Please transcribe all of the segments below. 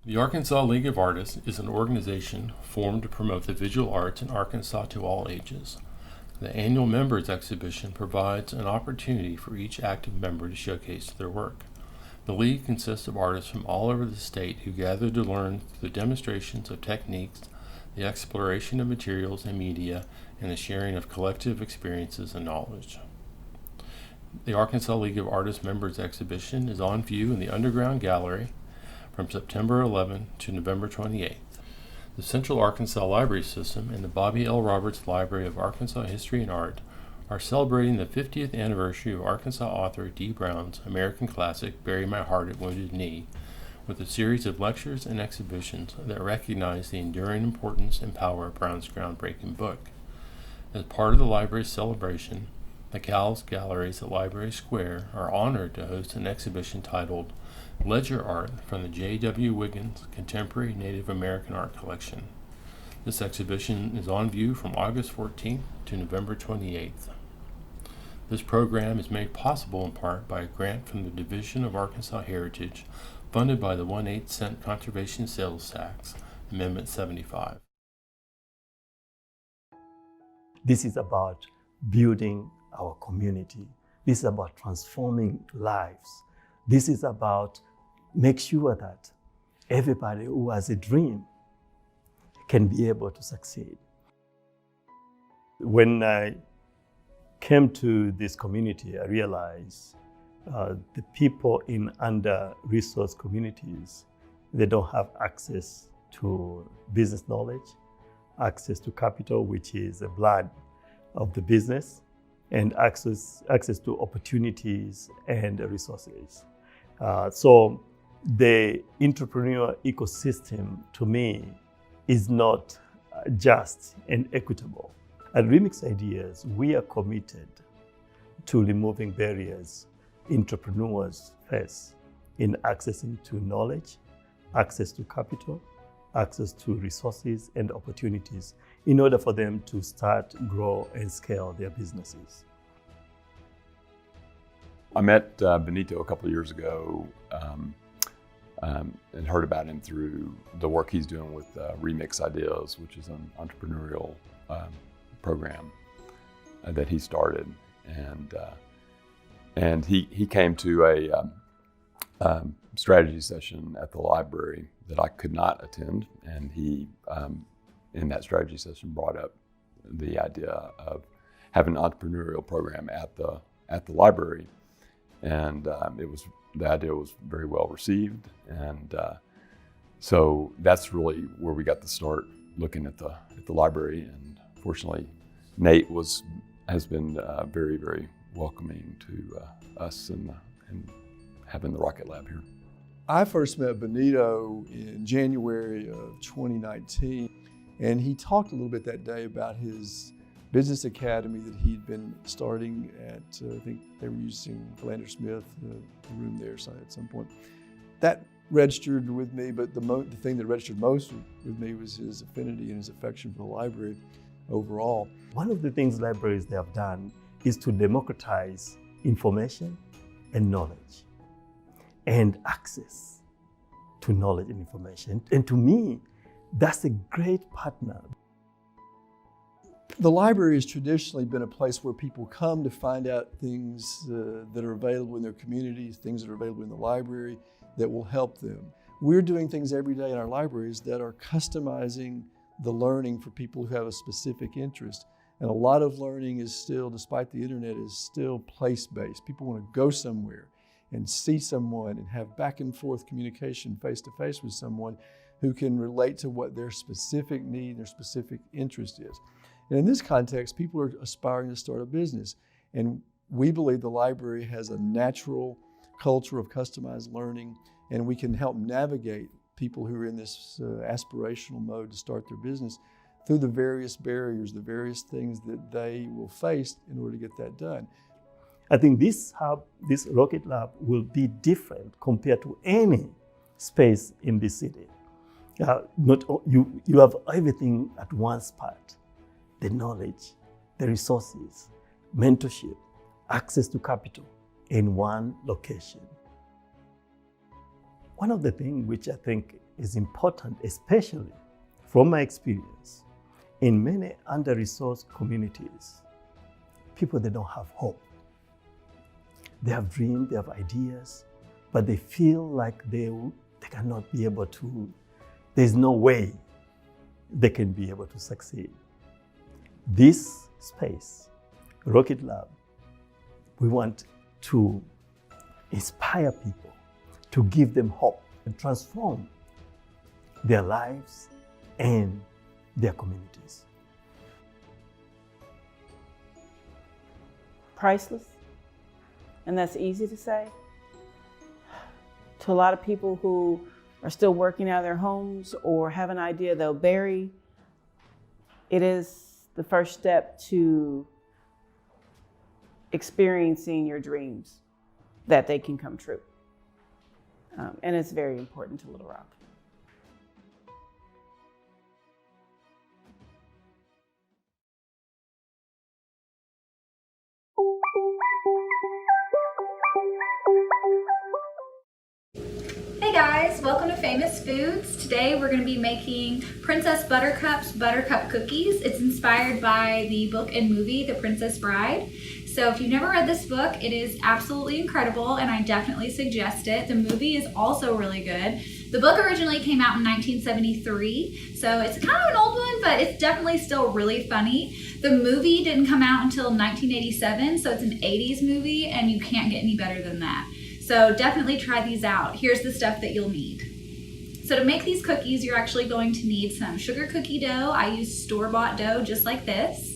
The Arkansas League of Artists is an organization formed to promote the visual arts in Arkansas to all ages. The annual members exhibition provides an opportunity for each active member to showcase their work. The League consists of artists from all over the state who gather to learn through the demonstrations of techniques, the exploration of materials and media, and the sharing of collective experiences and knowledge. The Arkansas League of Artists Members Exhibition is on view in the Underground Gallery from September 11 to November 28th. The Central Arkansas Library System and the Bobby L. Roberts Library of Arkansas History and Art are celebrating the 50th anniversary of Arkansas author Dee Brown's American classic Bury My Heart at Wounded Knee, with a series of lectures and exhibitions that recognize the enduring importance and power of Brown's groundbreaking book. As part of the library's celebration, the CALS galleries at Library Square are honored to host an exhibition titled Ledger Art from the J.W. Wiggins Contemporary Native American Art Collection. This exhibition is on view from August 14th to November 28th. This program is made possible in part by a grant from the Division of Arkansas Heritage, funded by the 1/8 cent Conservation Sales Tax, Amendment 75. This is about building our community. This is about transforming lives. This is about make sure that everybody who has a dream can be able to succeed. When I came to this community, I realized the people in under-resourced communities, they don't have access to business knowledge, access to capital, which is the blood of the business, and access to opportunities and resources. So the entrepreneurial ecosystem, to me, is not just and equitable. At Remix Ideas, we are committed to removing barriers entrepreneurs face in accessing to knowledge, access to capital, access to resources and opportunities in order for them to start, grow, and scale their businesses. I met Benito a couple of years ago and heard about him through the work he's doing with Remix Ideas, which is an entrepreneurial program that he started. And he came to a strategy session at the library that I could not attend, and he, in that strategy session, brought up the idea of having an entrepreneurial program at the library, and the idea was very well received, and so that's really where we got to start looking at the library. And fortunately, Nate has been very, very welcoming to us and having the Rocket Lab here. I first met Benito in January of 2019, and he talked a little bit that day about his business academy that he'd been starting at, I think they were using Philander Smith, the room there at some point. That registered with me, but the thing that registered most with me was his affinity and his affection for the library overall. One of the things libraries they have done is to democratize information and knowledge and access to knowledge and information. And to me, that's a great partner. The library has traditionally been a place where people come to find out things that are available in their communities, things that are available in the library that will help them. We're doing things every day in our libraries that are customizing the learning for people who have a specific interest. And a lot of learning is still, despite the internet, is still place-based. People want to go somewhere and see someone and have back and forth communication face-to-face with someone who can relate to what their specific need, their specific interest is. And in this context, people are aspiring to start a business. And we believe the library has a natural culture of customized learning, and we can help navigate people who are in this aspirational mode to start their business through the various barriers, the various things that they will face in order to get that done. I think this hub, this Rocket Lab, will be different compared to any space in the city. You have everything at one spot: the knowledge, the resources, mentorship, access to capital in one location. One of the things which I think is important, especially from my experience. In many under-resourced communities, people, they don't have hope. They have dreams, they have ideas, but they feel like they cannot be able to, there's no way they can be able to succeed. This space, Rocket Lab, we want to inspire people, to give them hope and transform their lives and their communities. Priceless, and that's easy to say. To a lot of people who are still working out of their homes or have an idea they'll bury, it is the first step to experiencing your dreams, that they can come true. And it's very important to Little Rock. Hey guys, welcome to Famous Foods. Today we're going to be making Princess Buttercup's Buttercup Cookies. It's inspired by the book and movie, The Princess Bride. So if you've never read this book, it is absolutely incredible and I definitely suggest it. The movie is also really good. The book originally came out in 1973, so it's kind of an old one, but it's definitely still really funny. The movie didn't come out until 1987, so it's an 80s movie and you can't get any better than that. So definitely try these out. Here's the stuff that you'll need. So to make these cookies, you're actually going to need some sugar cookie dough. I use store-bought dough just like this.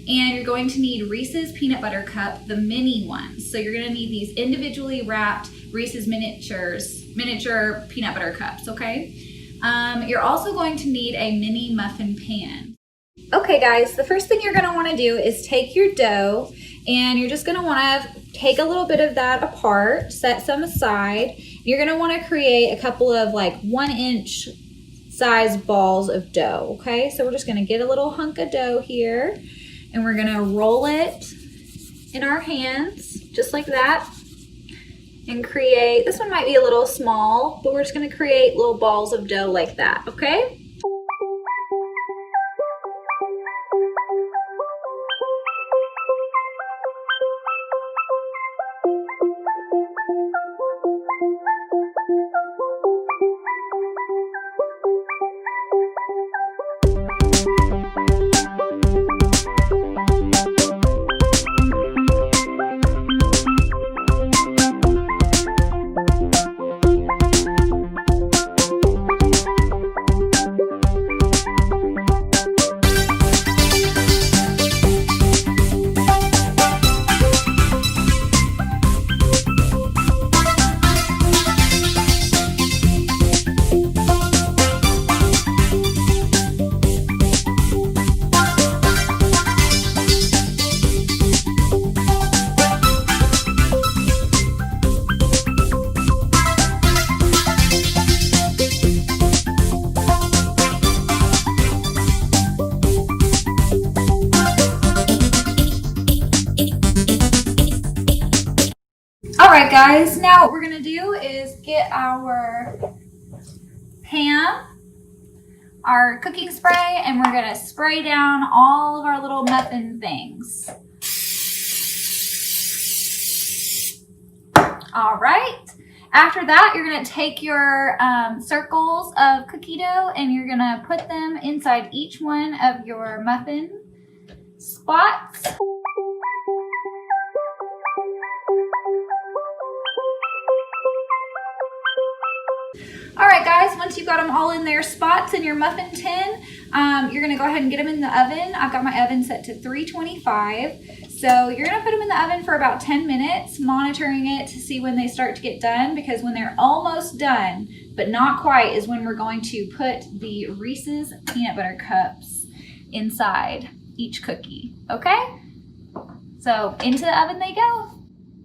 And you're going to need Reese's Peanut Butter Cup, the mini ones. So you're gonna need these individually wrapped Reese's miniature peanut butter cups, okay? You're also going to need a mini muffin pan. Okay guys, the first thing you're gonna wanna do is take your dough and you're just gonna wanna take a little bit of that apart, set some aside. You're gonna wanna create a couple of like 1-inch size balls of dough, okay? So we're just gonna get a little hunk of dough here and we're gonna roll it in our hands, just like that, and create, this one might be a little small, but we're just gonna create little balls of dough like that, okay? Alright guys, now what we're going to do is get our pan, our cooking spray, and we're going to spray down all of our little muffin things. Alright, after that you're going to take your circles of cookie dough and you're going to put them inside each one of your muffin spots. Alright guys, once you've got them all in their spots in your muffin tin, you're going to go ahead and get them in the oven. I've got my oven set to 325. So you're going to put them in the oven for about 10 minutes, monitoring it to see when they start to get done, because when they're almost done, but not quite, is when we're going to put the Reese's Peanut Butter Cups inside each cookie, okay? So into the oven they go.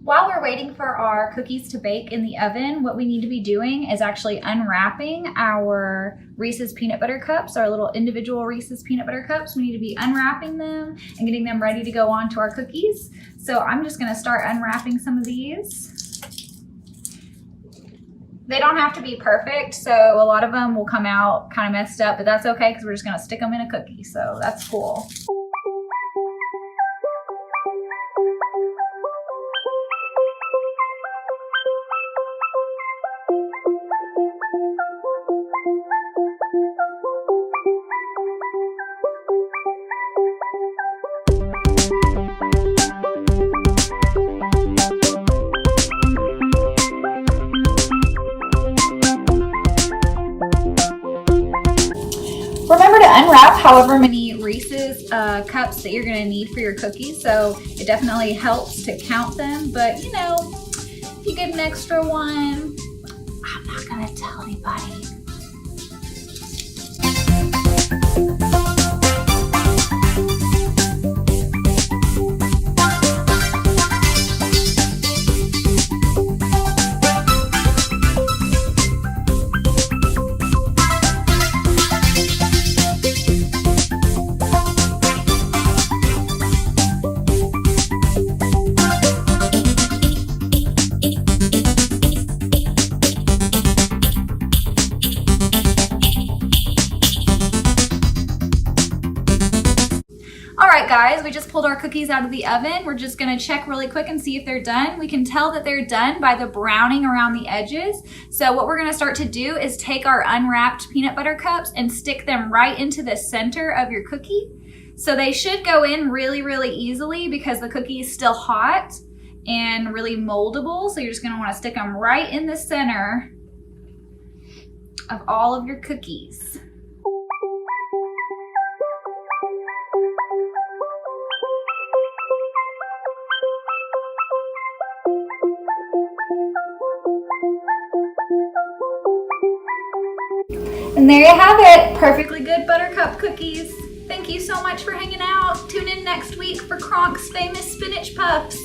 While we're waiting for our cookies to bake in the oven, what we need to be doing is actually unwrapping our Reese's Peanut Butter Cups, our little individual Reese's Peanut Butter Cups. We need to be unwrapping them and getting them ready to go onto our cookies. So I'm just gonna start unwrapping some of these. They don't have to be perfect, so a lot of them will come out kind of messed up, but that's okay because we're just gonna stick them in a cookie, so that's cool. Remember to unwrap however many Reese's cups that you're gonna need for your cookies. So it definitely helps to count them, but you know, if you get an extra one, I'm not gonna tell anybody. Alright guys, we just pulled our cookies out of the oven. We're just gonna check really quick and see if they're done. We can tell that they're done by the browning around the edges. So what we're gonna start to do is take our unwrapped peanut butter cups and stick them right into the center of your cookie. So they should go in really, really easily because the cookie is still hot and really moldable. So you're just gonna wanna stick them right in the center of all of your cookies. And there you have it, perfectly good buttercup cookies. Thank you so much for hanging out. Tune in next week for Kronk's famous spinach puffs.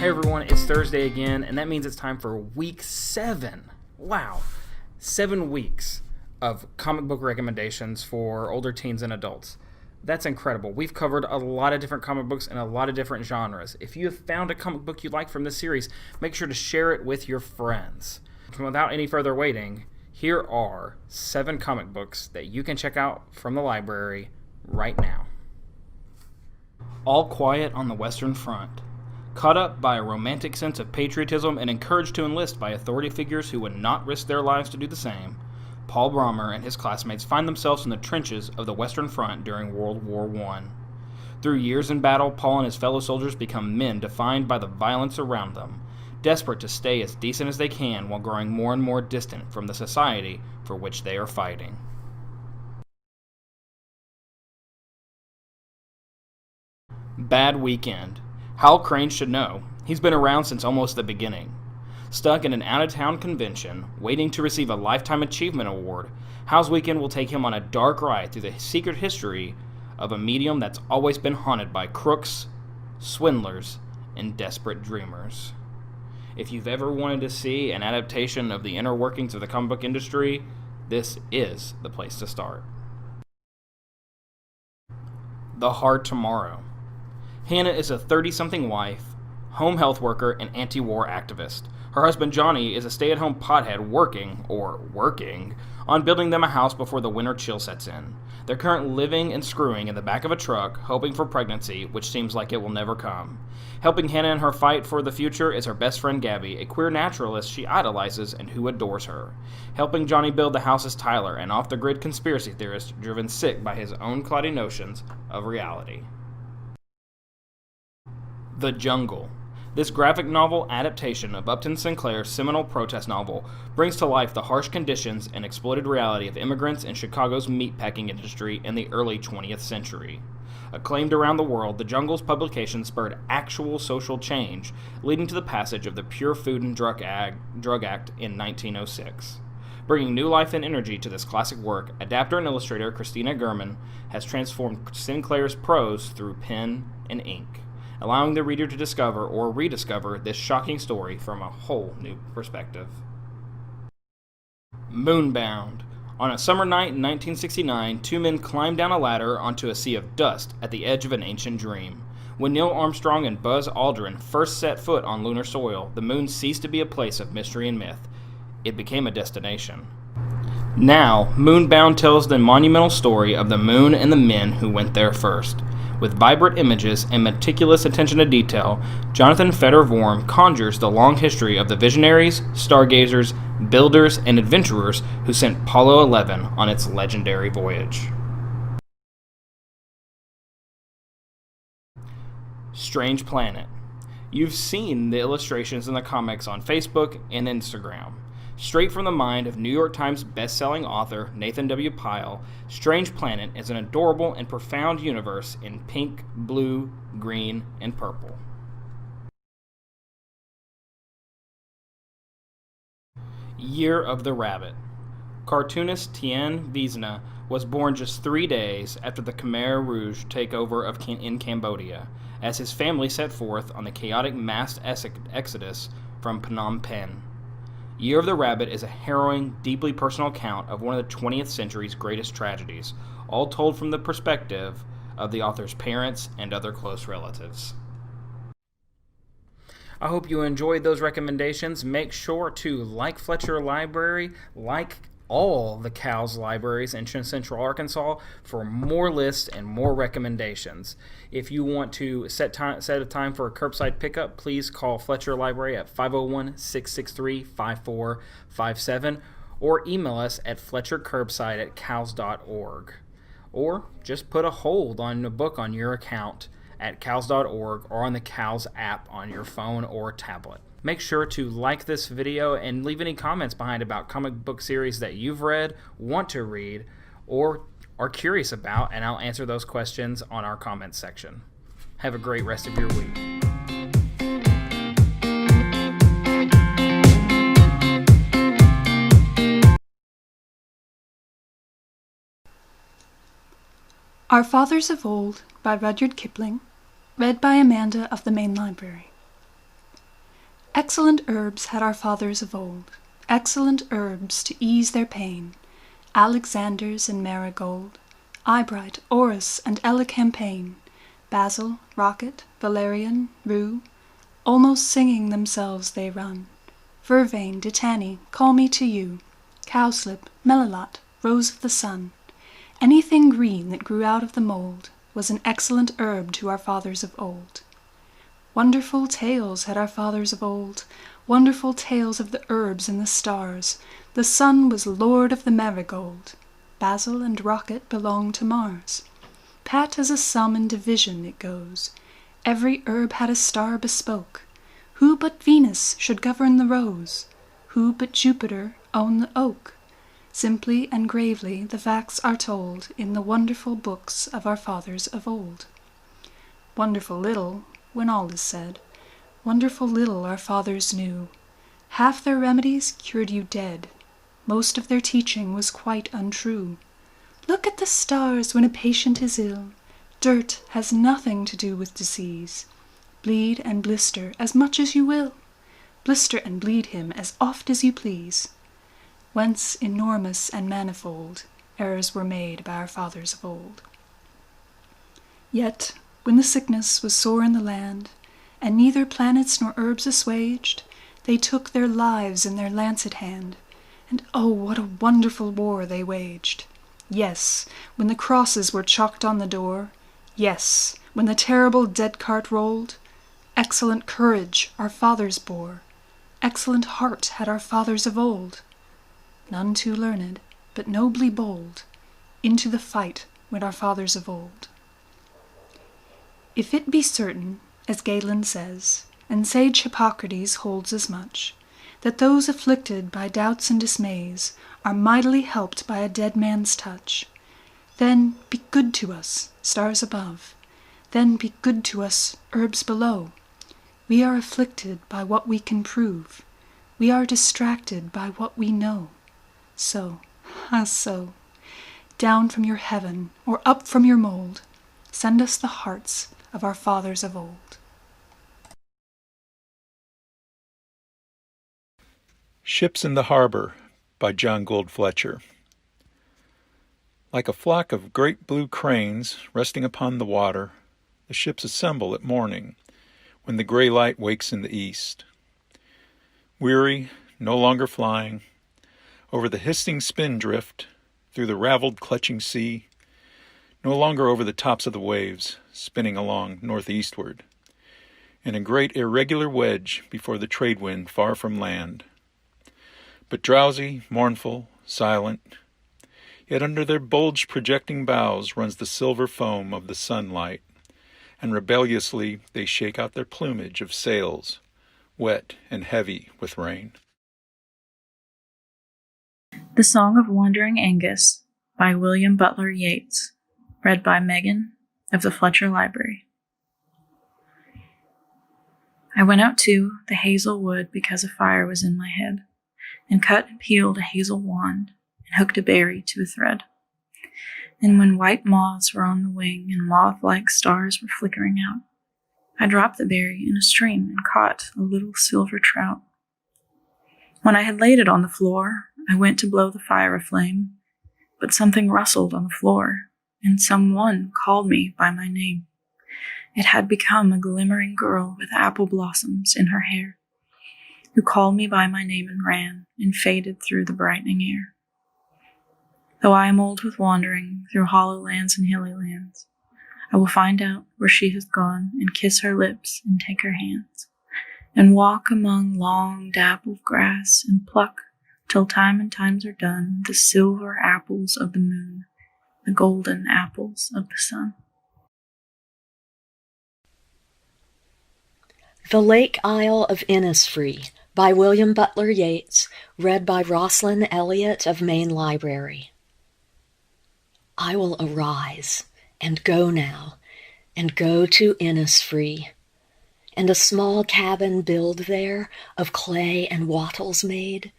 Hey everyone, it's Thursday again, and that means it's time for week 7. Wow. 7 weeks of comic book recommendations for older teens and adults. That's incredible. We've covered a lot of different comic books and a lot of different genres. If you have found a comic book you like from this series, make sure to share it with your friends. Without any further waiting, here are 7 comic books that you can check out from the library right now. All Quiet on the Western Front. Caught up by a romantic sense of patriotism and encouraged to enlist by authority figures who would not risk their lives to do the same, Paul Brommer and his classmates find themselves in the trenches of the Western Front during World War I. Through years in battle, Paul and his fellow soldiers become men defined by the violence around them, desperate to stay as decent as they can while growing more and more distant from the society for which they are fighting. Bad Weekend. Hal Crane should know. He's been around since almost the beginning. Stuck in an out-of-town convention, waiting to receive a Lifetime Achievement Award, Hal's Weekend will take him on a dark ride through the secret history of a medium that's always been haunted by crooks, swindlers, and desperate dreamers. If you've ever wanted to see an adaptation of the inner workings of the comic book industry, this is the place to start. The Hard Tomorrow. Hannah is a 30-something wife, home health worker, and anti-war activist. Her husband Johnny is a stay-at-home pothead working on building them a house before the winter chill sets in. They're currently living and screwing in the back of a truck, hoping for pregnancy, which seems like it will never come. Helping Hannah in her fight for the future is her best friend Gabby, a queer naturalist she idolizes and who adores her. Helping Johnny build the house is Tyler, an off-the-grid conspiracy theorist driven sick by his own cloudy notions of reality. The Jungle. This graphic novel adaptation of Upton Sinclair's seminal protest novel brings to life the harsh conditions and exploited reality of immigrants in Chicago's meatpacking industry in the early 20th century. Acclaimed around the world, The Jungle's publication spurred actual social change, leading to the passage of the Pure Food and Drug Act in 1906. Bringing new life and energy to this classic work, adapter and illustrator Christina German has transformed Sinclair's prose through pen and ink, allowing the reader to discover or rediscover this shocking story from a whole new perspective. Moonbound. On a summer night in 1969, 2 men climbed down a ladder onto a sea of dust at the edge of an ancient dream. When Neil Armstrong and Buzz Aldrin first set foot on lunar soil, the moon ceased to be a place of mystery and myth. It became a destination. Now, Moonbound tells the monumental story of the moon and the men who went there first. With vibrant images and meticulous attention to detail, Jonathan Feder-Vorm conjures the long history of the visionaries, stargazers, builders, and adventurers who sent Apollo 11 on its legendary voyage. Strange Planet. You've seen the illustrations in the comics on Facebook and Instagram. Straight from the mind of New York Times best-selling author Nathan W. Pyle, Strange Planet is an adorable and profound universe in pink, blue, green, and purple. Year of the Rabbit. Cartoonist Tien Wiesna was born just 3 days after the Khmer Rouge takeover in Cambodia, as his family set forth on the chaotic mass exodus from Phnom Penh. Year of the Rabbit is a harrowing, deeply personal account of one of the 20th century's greatest tragedies, all told from the perspective of the author's parents and other close relatives. I hope you enjoyed those recommendations. Make sure to like Fletcher Library, like all the CALS libraries in Central Arkansas for more lists and more recommendations. If you want to set a time for a curbside pickup, please call Fletcher Library at 501-663-5457 or email us at fletchercurbside@cals.org. Or just put a hold on a book on your account at cals.org or on the CALS app on your phone or tablet. Make sure to like this video and leave any comments behind about comic book series that you've read, want to read, or are curious about, and I'll answer those questions on our comments section. Have a great rest of your week. Our Fathers of Old by Rudyard Kipling, read by Amanda of the Main Library. Excellent herbs had our fathers of old, excellent herbs to ease their pain, Alexanders and marigold, eyebright, orris, and elecampane, basil, rocket, valerian, rue, almost singing themselves they run. Vervain, dittany, call me to you, cowslip, melilot, rose of the sun. Anything green that grew out of the mold was an excellent herb to our fathers of old. Wonderful tales had our fathers of old, wonderful tales of the herbs and the stars. The sun was lord of the marigold, basil and rocket belonged to Mars. Pat as a sum in division it goes, every herb had a star bespoke. Who but Venus should govern the rose? Who but Jupiter own the oak? Simply and gravely the facts are told in the wonderful books of our fathers of old. Wonderful little, when all is said, wonderful little our fathers knew. Half their remedies cured you dead. Most of their teaching was quite untrue. Look at the stars when a patient is ill. Dirt has nothing to do with disease. Bleed and blister as much as you will. Blister and bleed him as oft as you please. Whence enormous and manifold errors were made by our fathers of old. Yet, when the sickness was sore in the land, and neither planets nor herbs assuaged, they took their lives in their lancet hand, and oh, what a wonderful war they waged! Yes, when the crosses were chalked on the door, yes, when the terrible dead cart rolled, excellent courage our fathers bore, excellent heart had our fathers of old. None too learned, but nobly bold, into the fight went our fathers of old. If it be certain, as Galen says, and sage Hippocrates holds as much, that those afflicted by doubts and dismays are mightily helped by a dead man's touch, then be good to us, stars above, then be good to us, herbs below. We are afflicted by what we can prove, we are distracted by what we know. So, so, down from your heaven, or up from your mold, send us the hearts of our fathers of old. Ships in the Harbor by John Gould Fletcher. Like a flock of great blue cranes resting upon the water, the ships assemble at morning, when the gray light wakes in the east. Weary, no longer flying, over the hissing spindrift, through the raveled clutching sea, no longer over the tops of the waves, spinning along northeastward, in a great irregular wedge before the trade wind far from land. But drowsy, mournful, silent, yet under their bulged projecting bows runs the silver foam of the sunlight, and rebelliously they shake out their plumage of sails, wet and heavy with rain. The Song of Wandering Angus by William Butler Yeats, read by Megan of the Fletcher Library. I went out to the hazel wood because a fire was in my head, and cut and peeled a hazel wand, and hooked a berry to a thread. And when white moths were on the wing, and moth-like stars were flickering out, I dropped the berry in a stream and caught a little silver trout. When I had laid it on the floor, I went to blow the fire aflame, but something rustled on the floor, and someone called me by my name. It had become a glimmering girl with apple blossoms in her hair, who called me by my name and ran, and faded through the brightening air. Though I am old with wandering through hollow lands and hilly lands, I will find out where she has gone, and kiss her lips and take her hands, and walk among long dappled grass, and pluck, till time and times are done, the silver apples of the moon, the golden apples of the sun. The Lake Isle of Innisfree by William Butler Yeats, read by Rosalind Elliott of Maine Library. I will arise and go now, and go to Innisfree, and a small cabin build there, of clay and wattles made.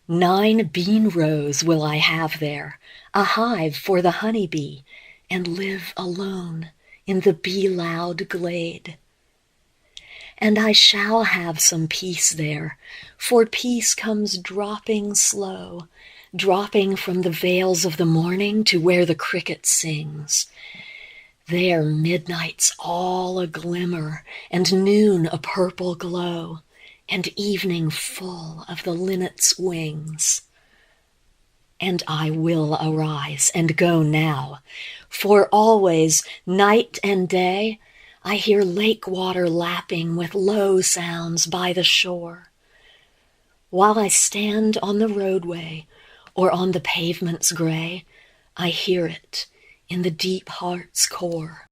9 bean rows will I have there, a hive for the honey bee, and live alone in the bee-loud glade. and I shall have some peace there, for peace comes dropping slow, dropping from the vales of the morning to where the cricket sings. There midnight's all a glimmer, and noon a purple glow, and evening full of the linnet's wings. And I will arise and go now, for always, night and day, I hear lake water lapping with low sounds by the shore. While I stand on the roadway or on the pavement's gray, I hear it in the deep heart's core.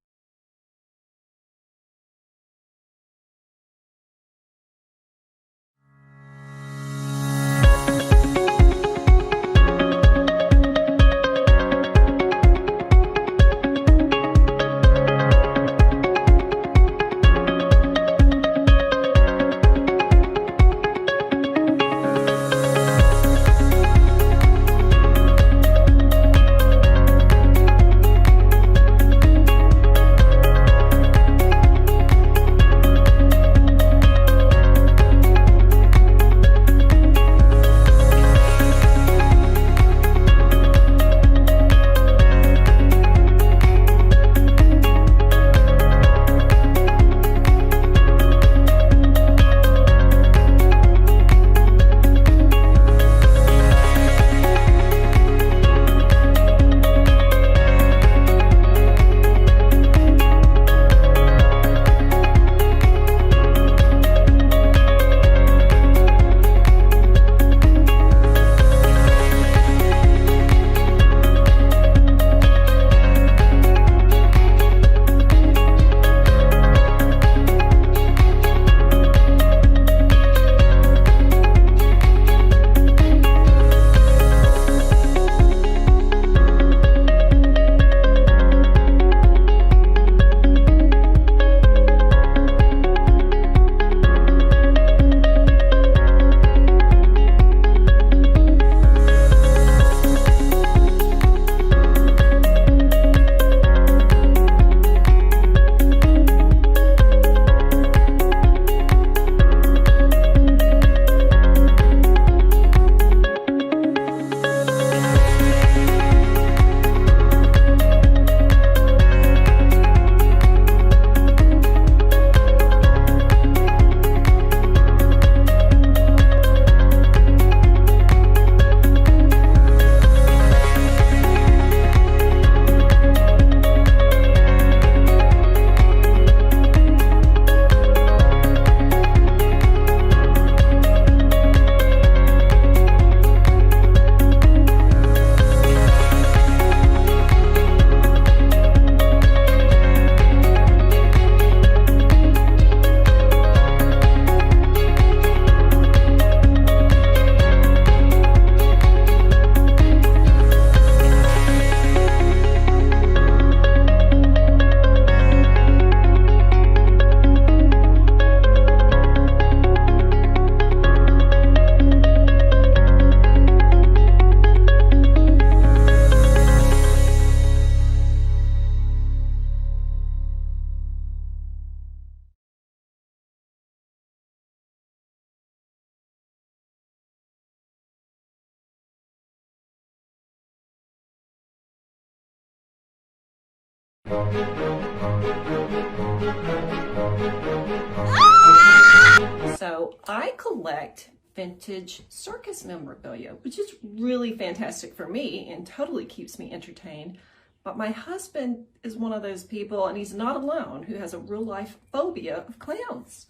So I collect vintage circus memorabilia, which is really fantastic for me and totally keeps me entertained. But my husband is one of those people, and he's not alone, who has a real life phobia of clowns.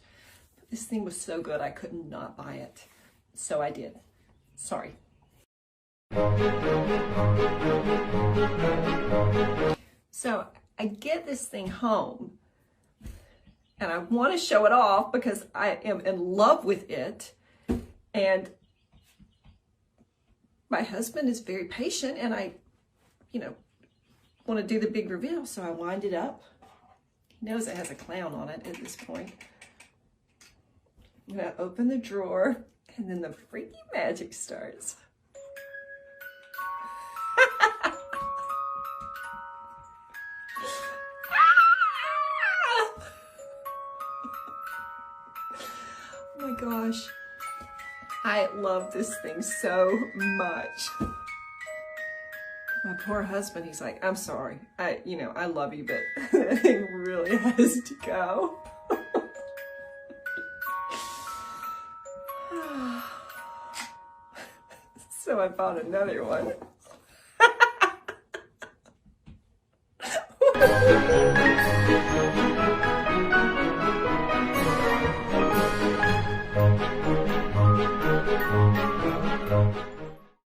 But this thing was so good I could not buy it. So I did. Sorry. So I get this thing home and I want to show it off because I am in love with it. And my husband is very patient, and I, want to do the big reveal. So I wind it up. He knows it has a clown on it at this point. I'm going to open the drawer, and then the freaky magic starts. my gosh. I love this thing so much. My poor husband, he's like, I'm sorry. I love you, but that thing really has to go. So I bought another one.